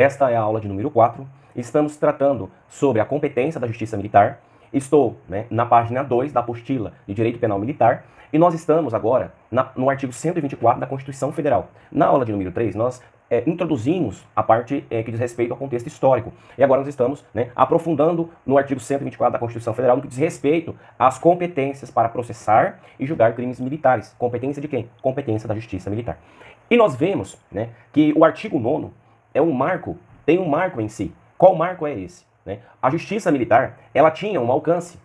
Esta é a aula de número 4. Estamos tratando sobre a competência da Justiça Militar. Estou na página 2 da apostila de Direito Penal Militar e nós estamos agora no artigo 124 da Constituição Federal. Na aula de número 3, nós introduzimos a parte que diz respeito ao contexto histórico. E agora nós estamos aprofundando no artigo 124 da Constituição Federal no que diz respeito às competências para processar e julgar crimes militares. Competência de quem? Competência da Justiça Militar. E nós vemos que o artigo 9º é um marco, tem um marco em si. Qual marco é esse? A Justiça Militar, ela tinha um alcance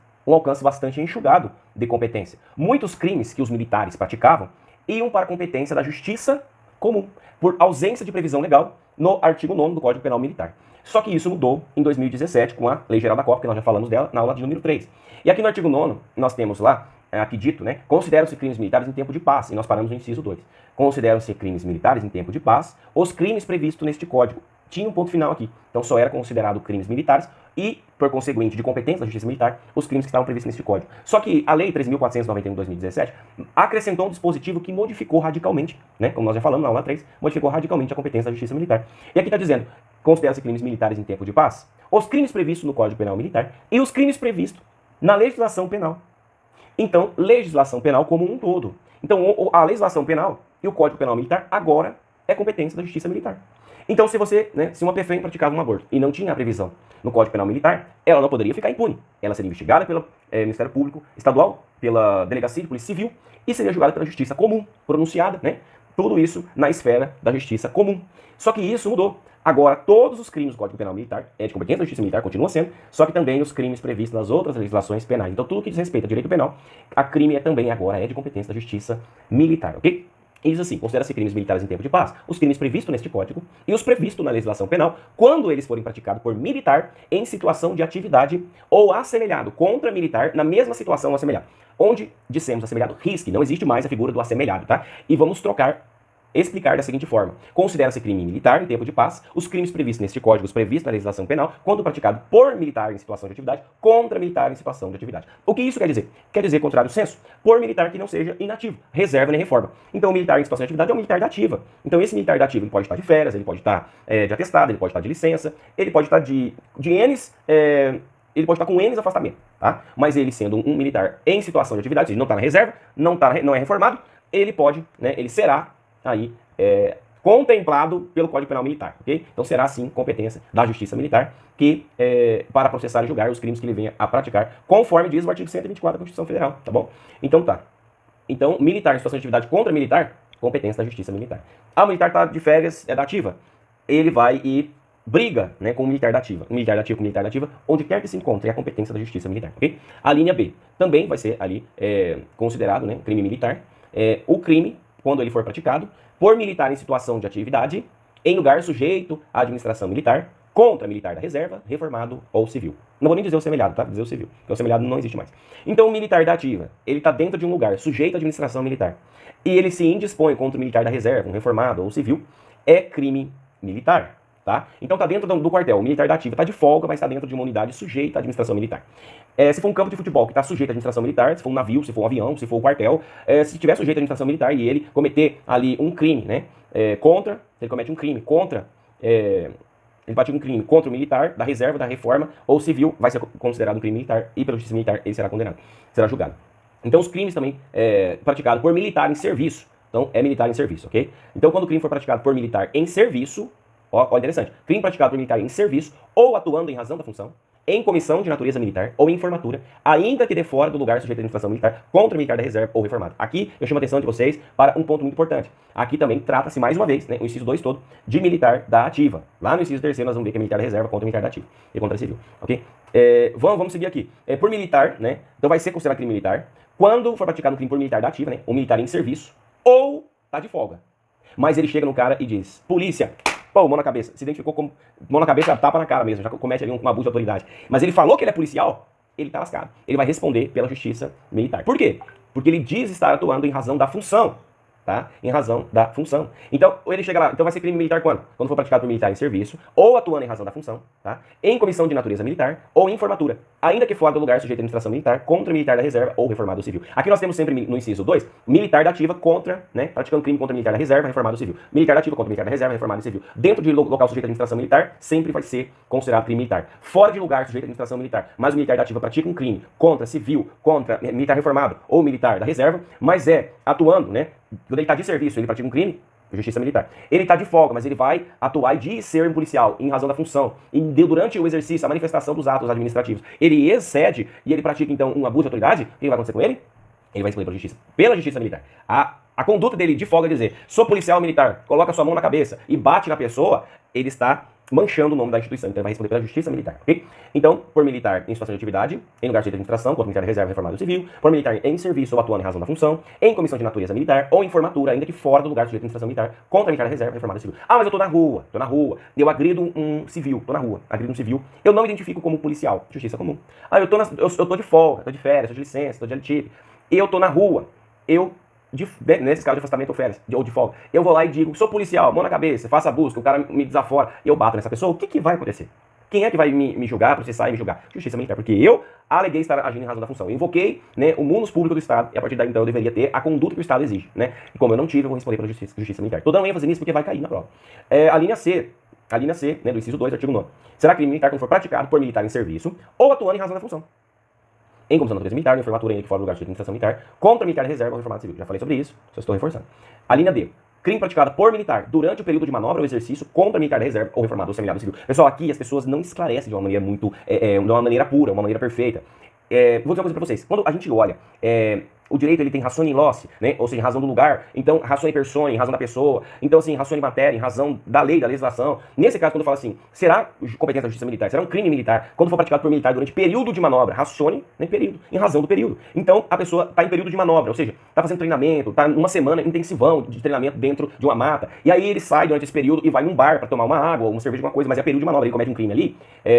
bastante enxugado de competência. Muitos crimes que os militares praticavam iam para a competência da Justiça Comum, por ausência de previsão legal no artigo 9º do Código Penal Militar. Só que isso mudou em 2017 com a Lei Geral da Copa, que nós já falamos dela na aula de número 3. E aqui no artigo 9º, nós temos lá, aqui dito, consideram-se crimes militares em tempo de paz, e nós paramos no inciso 2. Consideram-se crimes militares em tempo de paz os crimes previstos neste código. Tinha um ponto final aqui. Então só era considerado crimes militares e, por conseguinte, de competência da Justiça Militar, os crimes que estavam previstos neste código. Só que a Lei 3.491 de 2017 acrescentou um dispositivo que modificou radicalmente, como nós já falamos na aula 3, modificou radicalmente a competência da Justiça Militar. E aqui está dizendo, considera-se crimes militares em tempo de paz os crimes previstos no Código Penal Militar e os crimes previstos na legislação penal. Então, legislação penal como um todo. Então, a legislação penal e o Código Penal Militar agora é competência da Justiça Militar. Então, se uma PFM praticava um aborto e não tinha a previsão no Código Penal Militar, ela não poderia ficar impune. Ela seria investigada pelo Ministério Público Estadual, pela Delegacia de Polícia Civil e seria julgada pela Justiça Comum, pronunciada, tudo isso na esfera da Justiça Comum. Só que isso mudou. Agora, todos os crimes do Código Penal Militar é de competência da Justiça Militar, continua sendo, só que também os crimes previstos nas outras legislações penais. Então, tudo que diz respeito a direito penal, a crime também agora é de competência da Justiça Militar, ok? E diz assim, considera-se crimes militares em tempo de paz os crimes previstos neste código e os previstos na legislação penal quando eles forem praticados por militar em situação de atividade ou assemelhado contra militar na mesma situação ou assemelhado. Onde dissemos assemelhado, risque, não existe mais a figura do assemelhado, tá? E vamos explicar da seguinte forma. Considera-se crime militar em tempo de paz os crimes previstos neste código, os previstos na legislação penal, quando praticado por militar em situação de atividade, contra militar em situação de atividade. O que isso quer dizer? Quer dizer, contrário ao senso, por militar que não seja inativo, reserva nem reforma. Então, o militar em situação de atividade é um militar da ativa. Então, esse militar da ativa ele pode estar de férias, ele pode estar de atestado, ele pode estar de licença, ele pode estar ele pode estar com N afastamento, tá? Mas ele sendo um militar em situação de atividade, ele não está na reserva, não é reformado, ele pode, ele será aí contemplado pelo Código Penal Militar, ok? Então será sim competência da Justiça Militar que para processar e julgar os crimes que ele venha a praticar, conforme diz o artigo 124 da Constituição Federal, tá bom? Então tá. Então, militar em situação de atividade contra militar, competência da Justiça Militar. O militar está de férias, é da ativa, ele vai e briga com o militar da ativa. O militar da ativa com o militar da ativa, onde quer que se encontre, é a competência da Justiça Militar, ok? A linha B também vai ser ali considerado crime militar. O crime, quando ele for praticado, por militar em situação de atividade, em lugar sujeito à administração militar, contra militar da reserva, reformado ou civil. Não vou nem dizer o semelhado, tá? Vou dizer o civil, porque o semelhado não existe mais. Então, o militar da ativa, ele está dentro de um lugar sujeito à administração militar, e ele se indispõe contra o militar da reserva, um reformado ou civil, é crime militar. Tá? Então está dentro do quartel, o militar da ativa está de folga, mas está dentro de uma unidade sujeita à administração militar. Se for um campo de futebol que está sujeito à administração militar, se for um navio, se for um avião, se for um quartel, se tiver sujeito à administração militar e ele cometer ali um crime, se ele comete um crime contra, ele pratica um crime contra o militar da reserva, da reforma ou civil, vai ser considerado um crime militar e pela Justiça Militar ele será condenado, será julgado. Então os crimes também praticados por militar em serviço, então é militar em serviço, ok? Então quando o crime for praticado por militar em serviço, ó, interessante. Crime praticado por militar em serviço ou atuando em razão da função, em comissão de natureza militar ou em formatura, ainda que de fora do lugar sujeito à administração militar, contra militar da reserva ou reformado. Aqui eu chamo a atenção de vocês para um ponto muito importante. Aqui também trata-se, mais uma vez, o inciso 2 todo, de militar da ativa. Lá no inciso 3º nós vamos ver que é militar da reserva contra militar da ativa e contra civil, ok? Vamos seguir aqui. Por militar, então vai ser considerado crime militar quando for praticado um crime por militar da ativa, um militar em serviço ou tá de folga. Mas ele chega no cara e diz, polícia, pô, mão na cabeça. Se identificou como mão na cabeça, tapa na cara mesmo, já comete ali um abuso de autoridade. Mas ele falou que ele é policial, ele tá lascado. Ele vai responder pela Justiça Militar. Por quê? Porque ele diz estar atuando em razão da função. tá? Em razão da função. Então, ele chega lá, então vai ser crime militar quando? Quando for praticado por militar em serviço, ou atuando em razão da função, tá? Em comissão de natureza militar, ou em formatura, ainda que fora do lugar sujeito à administração militar, contra militar da reserva ou reformado civil. Aqui nós temos sempre no inciso 2, militar da ativa contra, né, praticando crime contra militar da reserva, reformado civil. Militar da ativa contra militar da reserva, reformado civil. Dentro de local sujeito à administração militar, sempre vai ser considerado crime militar. Fora de lugar sujeito à administração militar, mas o militar da ativa pratica um crime contra civil, contra militar reformado ou militar da reserva, mas é atuando, né, quando ele está de serviço, ele pratica um crime, justiça militar. Ele está de folga, mas ele vai atuar e de ser um policial em razão da função. E durante o exercício, a manifestação dos atos administrativos, ele excede e ele pratica, então, um abuso de autoridade. O que vai acontecer com ele? Ele vai responder pela justiça militar. A conduta dele de folga é dizer, sou policial militar, coloca sua mão na cabeça e bate na pessoa, ele está manchando o nome da instituição, então ele vai responder pela justiça militar, ok? Então, por militar em situação de atividade, em lugar de administração, contra militar da reserva, reformado civil, por militar em serviço ou atuando em razão da função, em comissão de natureza militar ou em formatura, ainda que fora do lugar de administração militar, contra militar da reserva, reformado civil. Ah, mas eu tô na rua, eu agrido um civil, tô na rua, agrido um civil, eu não me identifico como policial, justiça comum. Ah, eu tô de folga, tô de férias, tô de licença, tô de LTIP, eu tô na rua, nesse caso de afastamento ou férias, ou de folga, eu vou lá e digo, sou policial, mão na cabeça, faça a busca, o cara me desafora, eu bato nessa pessoa, o que vai acontecer? Quem é que vai me julgar, processar e me julgar? Justiça militar, porque eu aleguei estar agindo em razão da função. Eu invoquei, né, o munus público do Estado, e a partir daí, então, eu deveria ter a conduta que o Estado exige, né? E como eu não tive, eu vou responder pela justiça militar. Tô dando ênfase nisso porque vai cair na prova. A linha C, né, do inciso 2, artigo 9. Será crime militar quando for praticado por militar em serviço ou atuando em razão da função. Em comissão de natureza militar, em formatura ainda que fora do lugar de administração militar, contra militar da reserva ou reformado civil. Já falei sobre isso, só estou reforçando. A linha D. Crime praticado por militar durante o período de manobra ou exercício contra militar da reserva ou reformado ou semelhante civil. Pessoal, aqui as pessoas não esclarecem de uma maneira muito, de uma maneira pura, uma maneira perfeita. Vou dizer uma coisa pra vocês. Quando a gente olha, o direito ele tem racione in loci, né? Ou seja, em razão do lugar. Então, racione persone, em razão da pessoa. Então, assim, racione matéria, em razão da lei, da legislação. Nesse caso, quando eu falo assim, será competência da justiça militar? Será um crime militar quando for praticado por militar durante período de manobra? Racione, né, período, em razão do período. Então, a pessoa está em período de manobra, ou seja, está fazendo treinamento, está uma semana intensivão de treinamento dentro de uma mata. E aí ele sai durante esse período e vai num bar para tomar uma água ou uma cerveja, alguma coisa, mas é período de manobra, ele comete um crime ali.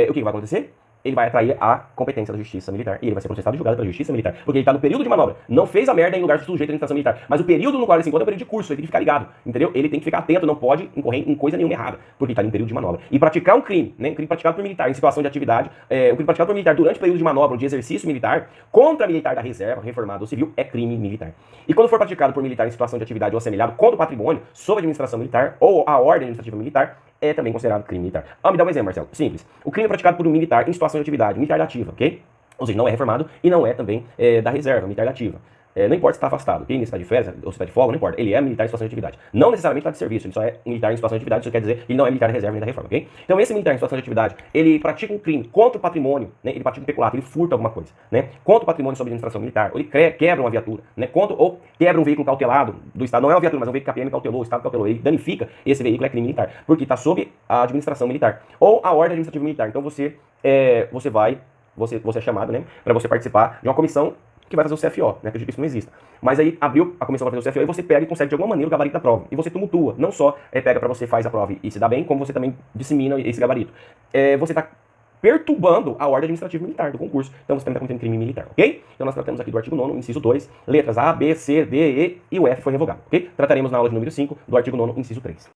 O que vai acontecer? Ele vai atrair a competência da justiça militar. E ele vai ser processado e julgado pela justiça militar. Porque ele está no período de manobra. Não fez a merda em lugar de sujeito à administração militar. Mas o período no qual ele se encontra é o período de curso. Ele tem que ficar ligado. Entendeu? Ele tem que ficar atento. Não pode incorrer em coisa nenhuma errada. Porque ele está em período de manobra. E praticar um crime, né? Um crime praticado por militar em situação de atividade. Um crime praticado por militar durante o período de manobra ou de exercício militar contra militar da reserva, reformado ou civil, é crime militar. E quando for praticado por militar em situação de atividade ou assemelhado contra o patrimônio, sob a administração militar ou a ordem administrativa militar, é também considerado crime militar. Me dá um exemplo, Marcelo. Simples. O crime é praticado por um militar em situação de atividade, militar da ativa, ok? Ou seja, não é reformado e não é também da reserva, militar da ativa. Não importa se está afastado, ok? Se está de férias ou se está de folga, não importa. Ele é militar em situação de atividade. Não necessariamente está de serviço, ele só é militar em situação de atividade, isso quer dizer que ele não é militar da reserva nem da reforma, ok? Então esse militar em situação de atividade, ele pratica um crime contra o patrimônio, né? Ele pratica um peculato, ele furta alguma coisa, né? Contra o patrimônio sob administração militar, ou ele quebra uma viatura, né? Ou quebra um veículo cautelado do Estado, não é uma viatura, mas é um veículo que a PM cautelou, o Estado cautelou, ele danifica esse veículo, é crime militar, porque está sob a administração militar, ou a ordem administrativa militar. Então você é chamado, né, para você participar de uma comissão que vai fazer o CFO, né? Acredito que isso não exista. Mas aí abriu a comissão para fazer o CFO e você pega e consegue de alguma maneira o gabarito da prova. E você tumultua. Não só pega para você faz a prova e se dá bem, como você também dissemina esse gabarito. Você está perturbando a ordem administrativa militar do concurso. Então você também está cometendo crime militar, ok? Então nós tratamos aqui do artigo 9º, inciso 2, letras A, B, C, D, E e o F foi revogado, ok? Trataremos na aula de número 5 do artigo 9º, inciso 3.